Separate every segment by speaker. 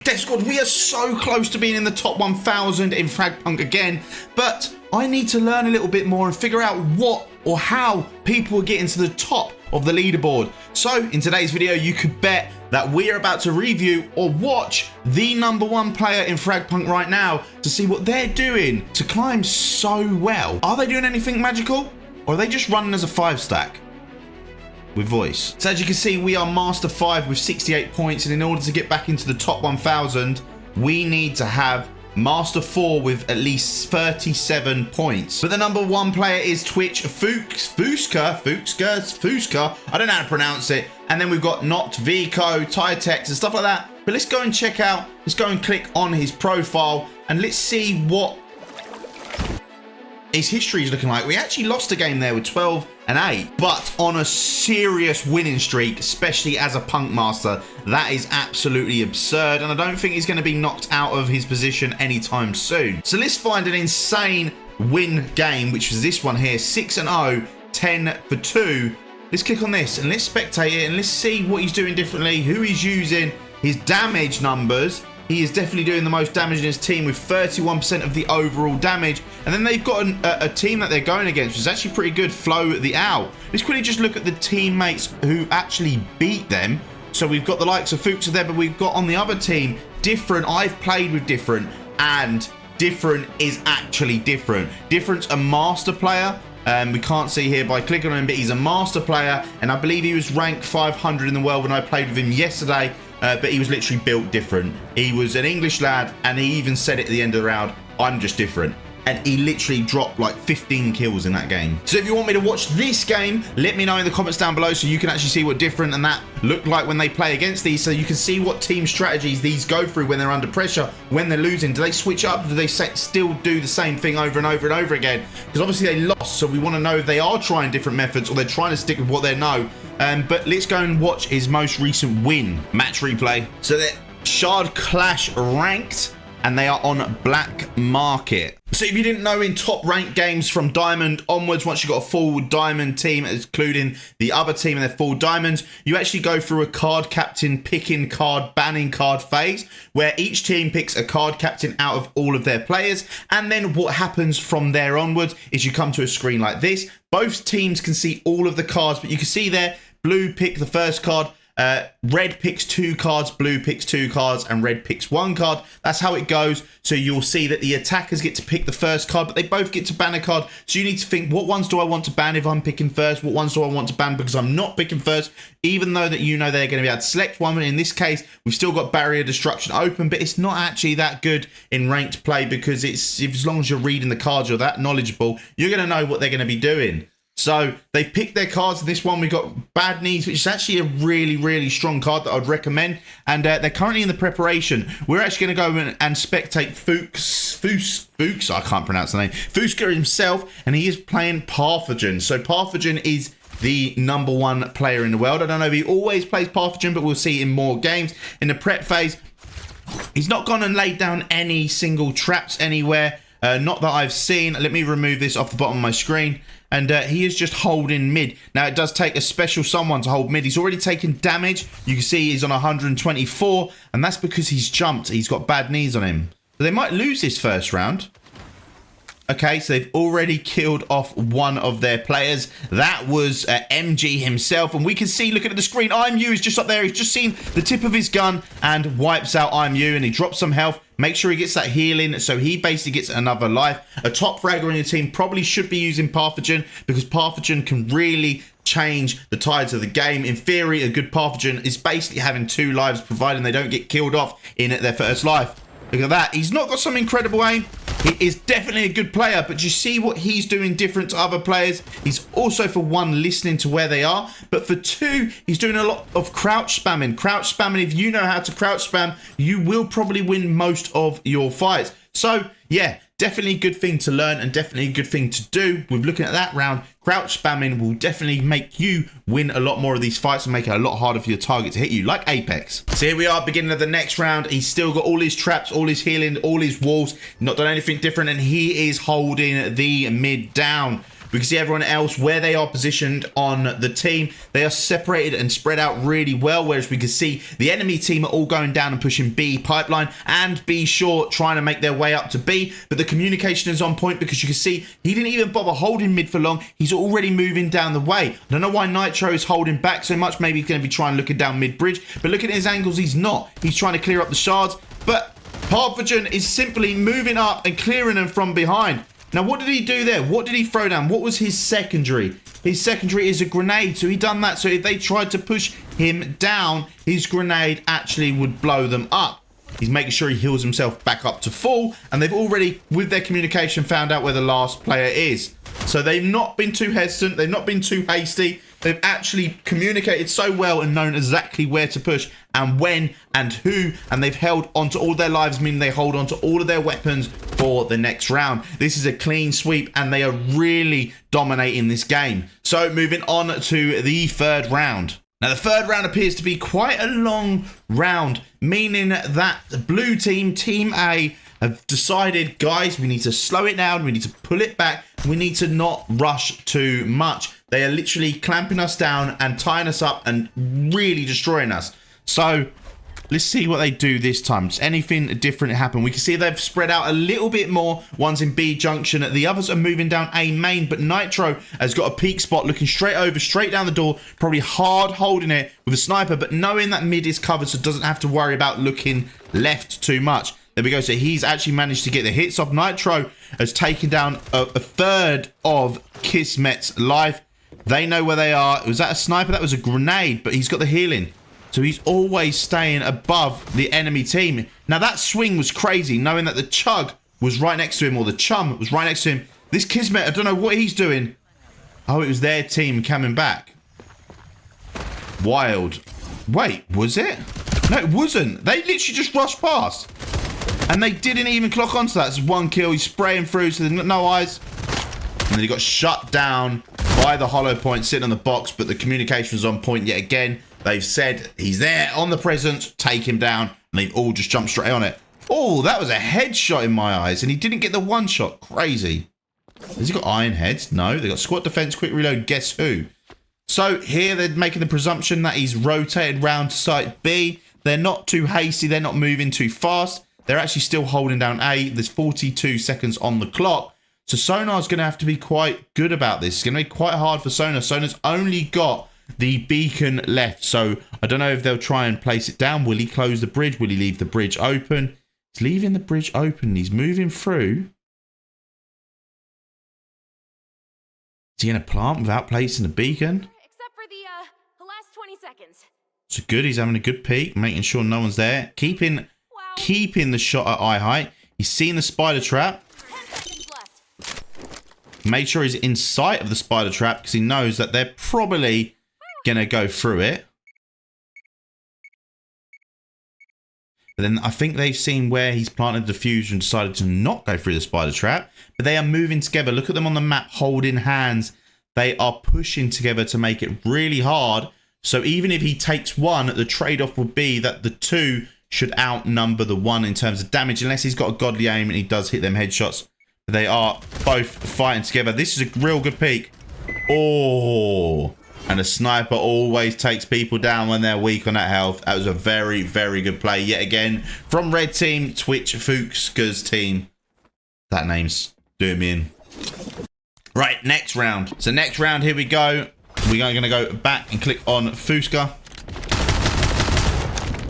Speaker 1: Death Squad, we are so close to being in the top 1,000 in Fragpunk again, but I need to learn a little bit more and figure out what or how people are getting to the top of the leaderboard. So in today's video, you could bet that we are about to review or watch the #1 player in Fragpunk right now to see what they're doing to climb so well. Are they doing anything magical, or are they just running as a 5-stack? With voice. So as you can see, we are Master 5 with 68 points, and in order to get back into the top 1,000, we need to have Master 4 with at least 37 points. But the #1 player is Twitch Fuska. I don't know how to pronounce it. And then we've got Not Vico, Tytex, and stuff like that. But let's go and check out, let's go and click on his profile, and let's see what his history is looking like. We actually lost a game there with 12-8, but on a serious winning streak, especially as a punk master. That is absolutely absurd, and I don't think he's going to be knocked out of his position anytime soon. So let's find an insane win game, which was this one here, 6-0, 10-2. Let's click on this and let's spectate it, and let's see what he's doing differently, who he's using, his damage numbers. He is definitely doing the most damage in his team with 31% of the overall damage. And then they've got a team that they're going against, which is actually pretty good, Flow the Owl. Let's quickly just look at the teammates who actually beat them. So we've got the likes of Fuchs there, but we've got on the other team, Different. I've played with Different, and Different is actually Different. Different's a master player. We can't see here by clicking on him, but he's a master player, and I believe he was ranked 500 in the world when I played with him yesterday. But he was literally built different. He was an English lad, and he even said it at the end of the round, I'm just different. And he literally dropped like 15 kills in that game. So if you want me to watch this game, let me know in the comments down below so you can actually see what Different and that look like when they play against these, so you can see what team strategies these go through when they're under pressure, when they're losing. Do they switch up? Do they still do the same thing over and over and over again? Because obviously they lost, so we want to know if they are trying different methods or they're trying to stick with what they know. But let's go and watch his most recent win. Match replay. So they're Shard Clash ranked, and they are on Black Market. So if you didn't know, in top ranked games from Diamond onwards, once you've got a full Diamond team, including the other team and their full Diamonds, you actually go through a card captain picking card, banning card phase, where each team picks a card captain out of all of their players. And then what happens from there onwards is you come to a screen like this. Both teams can see all of the cards, but you can see there, blue pick the first card, red picks 2 cards, blue picks 2 cards, and red picks 1 card. That's how it goes. So you'll see that the attackers get to pick the first card, but they both get to ban a card. So you need to think, what ones do I want to ban if I'm picking first? What ones do I want to ban because I'm not picking first? Even though that you know they're going to be able to select one. And in this case, we've still got Barrier Destruction open, but it's not actually that good in ranked play, because it's, as long as you're reading the cards, you're that knowledgeable, you're going to know what they're going to be doing. So they picked their cards. In this one, we got Bad Knees, which is actually a really, really strong card that I'd recommend. And they're currently in the preparation. We're actually going to go and spectate Fuchs, I can't pronounce the name, Fuska himself, and he is playing Parthogen. So Parthogen is the #1 player in the world. I don't know if he always plays Parthogen, but we'll see in more games. In the prep phase, he's not gone and laid down any single traps anywhere. Not that I've seen. Let me remove this off the bottom of my screen. And he is just holding mid. Now, it does take a special someone to hold mid. He's already taken damage. You can see he's on 124, and that's because he's jumped. He's got Bad Knees on him. So they might lose this first round. Okay, so they've already killed off one of their players. That was MG himself. And we can see, looking at the screen, IMU is just up there. He's just seen the tip of his gun and wipes out IMU, and he drops some health. Make sure he gets that healing, so he basically gets another life. A top fragger on your team probably should be using Parthogen, because Parthogen can really change the tides of the game. In theory, a good Parthogen is basically having 2 lives, providing they don't get killed off in their first life. Look at that. He's not got some incredible aim. He is definitely a good player, but you see what he's doing different to other players. He's also, for 1, listening to where they are, but for 2, he's doing a lot of crouch spamming. Crouch spamming, if you know how to crouch spam, you will probably win most of your fights. So, yeah, definitely a good thing to learn and definitely a good thing to do. With looking at that round, crouch spamming will definitely make you win a lot more of these fights and make it a lot harder for your target to hit you, like Apex. So here we are, beginning of the next round. He's still got all his traps, all his healing, all his walls, not done anything different, and he is holding the mid down. We can see everyone else where they are positioned on the team. They are separated and spread out really well, whereas we can see the enemy team are all going down and pushing B pipeline and B short, trying to make their way up to B. But the communication is on point because you can see he didn't even bother holding mid for long. He's already moving down the way. I don't know why Nitro is holding back so much. Maybe he's going to be trying looking down mid bridge, but look at his angles. He's not. He's trying to clear up the shards, but Parvajan is simply moving up and clearing them from behind. Now, what did he do there? What did he throw down? What was his secondary? His secondary is a grenade, so he done that. So if they tried to push him down, his grenade actually would blow them up. He's making sure he heals himself back up to full, and they've already, with their communication, found out where the last player is. So they've not been too hesitant. They've not been too hasty. They've actually communicated so well and known exactly where to push and when and who, and they've held onto all their lives, meaning they hold onto all of their weapons for the next round. This is a clean sweep, and they are really dominating this game. So moving on to the third round. Now, the third round appears to be quite a long round, meaning that the blue team, Team A, have decided, guys, we need to slow it down. We need to pull it back. We need to not rush too much. They are literally clamping us down and tying us up and really destroying us. So let's see what they do this time. Does anything different happen? We can see they've spread out a little bit more. One's in B junction. The others are moving down A main, but Nitro has got a peak spot looking straight over, straight down the door, probably hard holding it with a sniper, but knowing that mid is covered, so doesn't have to worry about looking left too much. There we go. So he's actually managed to get the hits off. Nitro has taken down a third of Kismet's life. They know where they are. Was that a sniper? That was a grenade, but he's got the healing. So he's always staying above the enemy team. Now that swing was crazy, knowing that the chug was right next to him, or the chum was right next to him. This Kismet, I don't know what he's doing. Oh, it was their team coming back. Wild. Wait, was it? No, it wasn't. They literally just rushed past. And they didn't even clock onto that. It's one kill. He's spraying through, so there's no eyes. And then he got shut down by the hollow point sitting on the box, but the communication was on point yet again. They've said he's there on the presence, take him down, and they've all just jumped straight on it. Oh, that was a headshot in my eyes, and he didn't get the one shot. Crazy. Has he got iron heads? No, they got squat defense, quick reload, guess who? So here they're making the presumption that he's rotated round to site B. They're not too hasty, they're not moving too fast. They're actually still holding down A. There's 42 seconds on the clock. So Sonar's going to have to be quite good about this. It's going to be quite hard for Sonar. Sonar's only got the beacon left. So I don't know if they'll try and place it down. Will he close the bridge? Will he leave the bridge open? He's leaving the bridge open. He's moving through. Is he going to plant without placing the beacon?
Speaker 2: Except for the last 20 seconds.
Speaker 1: So good. He's having a good peek, making sure no one's there. Keeping the shot at eye height. He's seeing the spider trap.
Speaker 2: 10 seconds left.
Speaker 1: Made sure he's in sight of the spider trap because he knows that they're probably going to go through it. But then I think they've seen where he's planted the diffuser and decided to not go through the spider trap. But they are moving together. Look at them on the map holding hands. They are pushing together to make it really hard. So even if he takes one, the trade-off would be that the two should outnumber the one in terms of damage, unless he's got a godly aim and he does hit them headshots. But they are both fighting together. This is a real good peek. Oh, and a sniper always takes people down when they're weak on that health. That was a very, very good play yet again from Red Team, Twitch Fuchska's team. That name's doing me in. Right, next round. So next round, here we go. We are going to go back and click on Fuchska.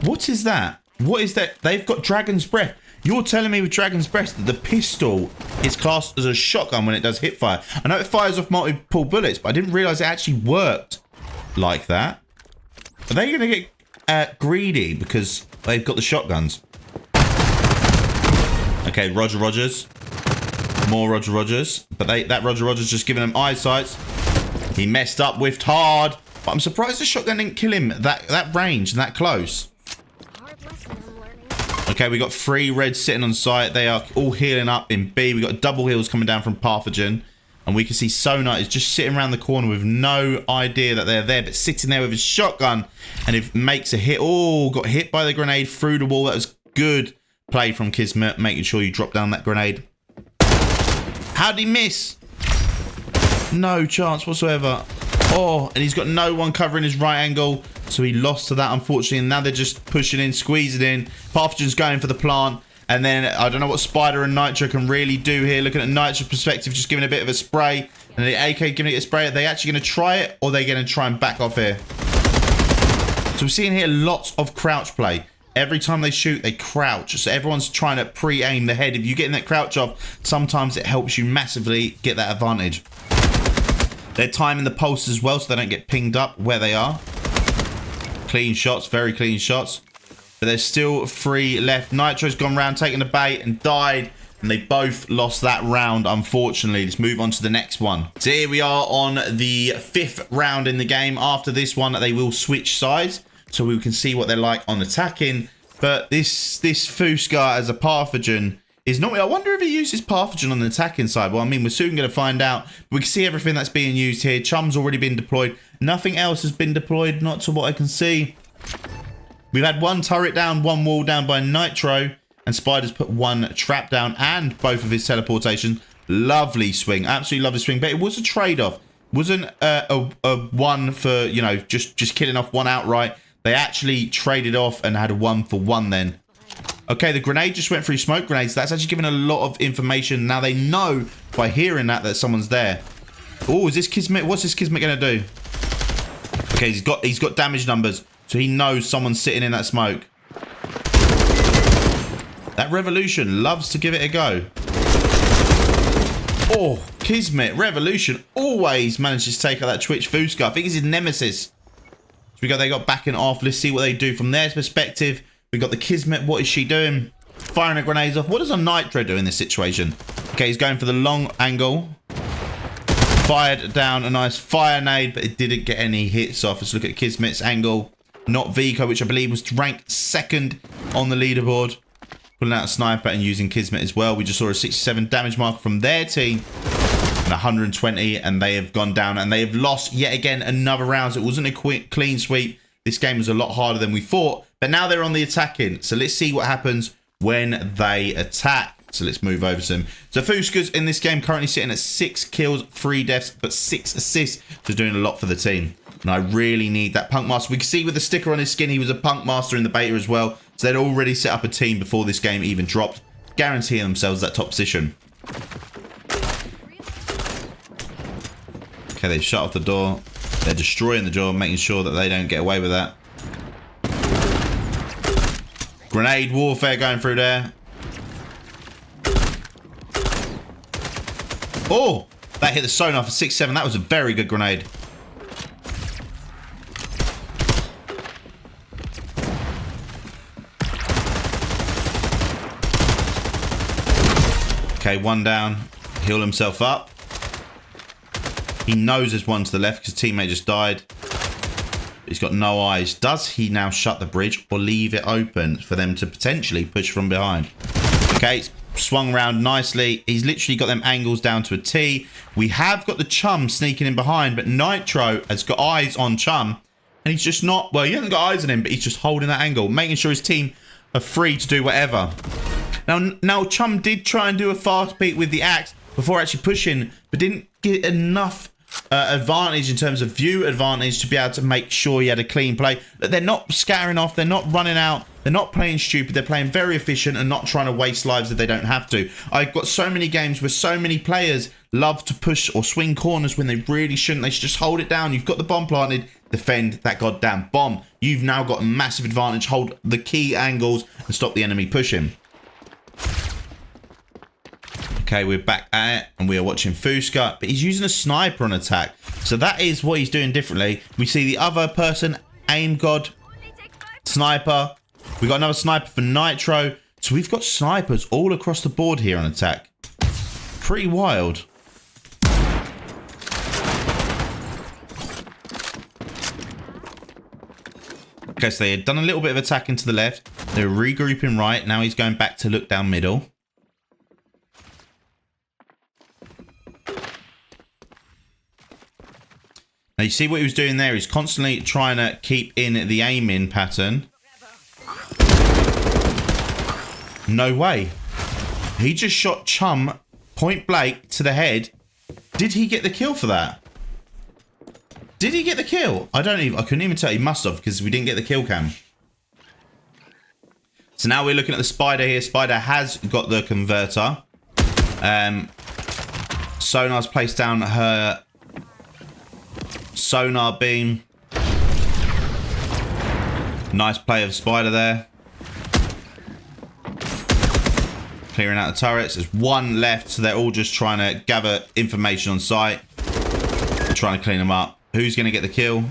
Speaker 1: What is that? What is that? They've got Dragon's Breath. You're telling me with Dragon's Breath that the pistol is classed as a shotgun when it does hip fire. I know it fires off multiple bullets, but I didn't realize it actually worked like that. Are they going to get greedy because they've got the shotguns? Okay, Roger Rogers. More Roger Rogers. But that Roger Rogers just giving them eyesights. He messed up, whiffed hard. But I'm surprised the shotgun didn't kill him that range and that close. Okay, we got 3 reds sitting on site. They are all healing up in B. We got double heals coming down from Pathogen. And we can see Sonar is just sitting around the corner with no idea that they're there, but sitting there with his shotgun. And it makes a hit. Oh, got hit by the grenade through the wall. That was good play from Kismet, making sure you drop down that grenade. How did he miss? No chance whatsoever. Oh, and he's got no one covering his right angle. So he lost to that, unfortunately. And now they're just pushing in, squeezing in. Pathogen's going for the plant. And then I don't know what Spider and Nitro can really do here. Looking at Nitro's perspective, just giving a bit of a spray. And the AK giving it a spray. Are they actually going to try it? Or are they going to try and back off here? So we're seeing here lots of crouch play. Every time they shoot, they crouch. So everyone's trying to pre-aim the head. If you get in that crouch off, sometimes it helps you massively get that advantage. They're timing the pulse as well so they don't get pinged up where they are. Clean shots, very clean shots. But there's still 3 left. Nitro's gone round taking the bait and died. And they both lost that round, unfortunately. Let's move on to the next one. So here we are on the 5th round in the game. After this one, they will switch sides. So we can see what they're like on attacking. But this Fusca as a pathogen is not... I wonder if he uses pathogen on the attacking side. Well, I mean, we're soon going to find out. We can see everything that's being used here. Chum's already been deployed. Nothing else has been deployed, not to what I can see. We've had 1 turret down, 1 wall down by Nitro. And Spider's put 1 trap down and both of his teleportations. Lovely swing. Absolutely lovely swing. But it was a trade-off. Wasn't a one for, you know, just killing off one outright. They actually traded off and had a 1-for-1 then. Okay, the grenade just went through smoke grenades. That's actually given a lot of information. Now they know by hearing that someone's there. Oh, is this Kismet? What's this Kismet going to do? Okay, he's got damage numbers. So he knows someone's sitting in that smoke. That Revolution loves to give it a go. Oh, Kismet, Revolution always manages to take out that Twitch Fusca. I think he's his nemesis. So they got backing off. Let's see what they do from their perspective. We got the Kismet. What is she doing? Firing her grenades off. What does a Nitro do in this situation? Okay, he's going for the long angle. Fired down a nice fire nade, but it didn't get any hits off. Let's look at Kismet's angle. Not Vico, which I believe was ranked 2nd on the leaderboard. Pulling out a sniper and using Kismet as well. We just saw a 67 damage mark from their team. And 120, and they have gone down. And they have lost yet again another round. So it wasn't a clean sweep. This game was a lot harder than we thought. But now they're on the attacking. So let's see what happens when they attack. So let's move over to them. So Fusca's in this game currently sitting at 6 kills, 3 deaths, but 6 assists. So doing a lot for the team. And I really need that Punk Master. We can see with the sticker on his skin, he was a Punk Master in the beta as well. So they'd already set up a team before this game even dropped, guaranteeing themselves that top position. Okay, they've shut off the door. They're destroying the door, making sure that they don't get away with that. Grenade warfare going through there. Oh, that hit the sonar for 6-7. That was a very good grenade. Okay, 1 down. Heal himself up. He knows there's 1 to the left because his teammate just died. He's got no eyes. Does he now shut the bridge or leave it open for them to potentially push from behind? Okay, it's swung around nicely. He's literally got them angles down to a T. We have got the Chum sneaking in behind, but Nitro has got eyes on Chum. And he's just not... Well, he hasn't got eyes on him, but he's just holding that angle, making sure his team are free to do whatever. Now Chum did try and do a fast peek with the axe before actually pushing, but didn't get enough advantage in terms of view advantage to be able to make sure he had a clean play. They're not scattering off. They're not running out. They're not playing stupid. They're playing very efficient and not trying to waste lives if they don't have to. I've got so many games where so many players love to push or swing corners when they really shouldn't. They should just hold it down. You've got the bomb planted. Defend that goddamn bomb. You've now got a massive advantage. Hold the key angles and stop the enemy pushing. Okay, we're back at it, and we are watching Fusca, but he's using a sniper on attack. So that is what he's doing differently. We see the other person, Aim God, sniper. We got another sniper for Nitro. So we've got snipers all across the board here on attack. Pretty wild. Okay, so they had done a little bit of attacking to the left. They're regrouping right. Now he's going back to look down middle. Now you see what he was doing there? He's constantly trying to keep in the aim-in pattern. No way. He just shot Chum point blank to the head. Did he get the kill for that? Did he get the kill? I couldn't even tell. He must have, because we didn't get the kill cam. So now we're looking at the Spider here. Spider has got the converter. Sonar's placed down her sonar beam. Nice play of Spider there. Clearing out the turrets. There's one left, so they're all just trying to gather information on site. Trying to clean them up. Who's going to get the kill?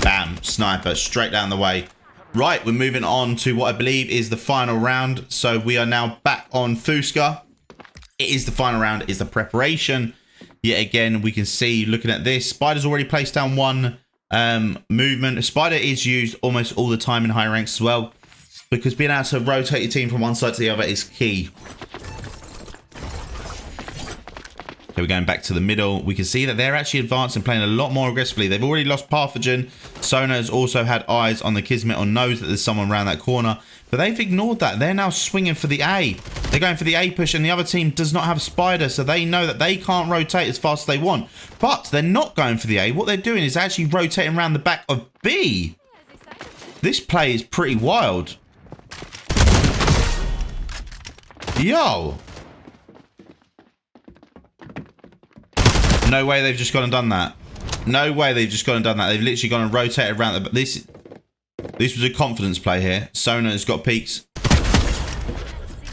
Speaker 1: Bam. Sniper. Straight down the way. Right, we're moving on to what I believe is the final round. So we are now back on Fusca. It is the final round. It's the preparation. Yet again, we can see, looking at this, Spider's already placed down one movement. Spider is used almost all the time in high ranks as well, because being able to rotate your team from one side to the other is key. So we're going back to the middle. We can see that they're actually advancing, playing a lot more aggressively. They've already lost Pathogen. Sona has also had eyes on the Kismet, or knows that there's someone around that corner. But they've ignored that. They're now swinging for the A. They're going for the A push, and the other team does not have a Spider, so they know that they can't rotate as fast as they want. But they're not going for the A. What they're doing is actually rotating around the back of B. This play is pretty wild. Yo. No way they've just gone and done that. No way they've just gone and done that. They've literally gone and rotated around. But this was a confidence play here. Sona has got peaks.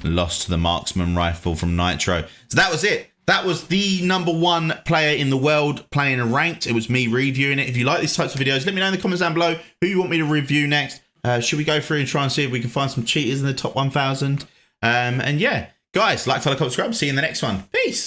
Speaker 1: Lost to the marksman rifle from Nitro. So that was it. That was the #1 player in the world playing a ranked. It was me reviewing it. If you like these types of videos, let me know in the comments down below who you want me to review next. Should we go through and try and see if we can find some cheaters in the top 1,000? And yeah, guys, like, follow, comment, subscribe. See you in the next one. Peace.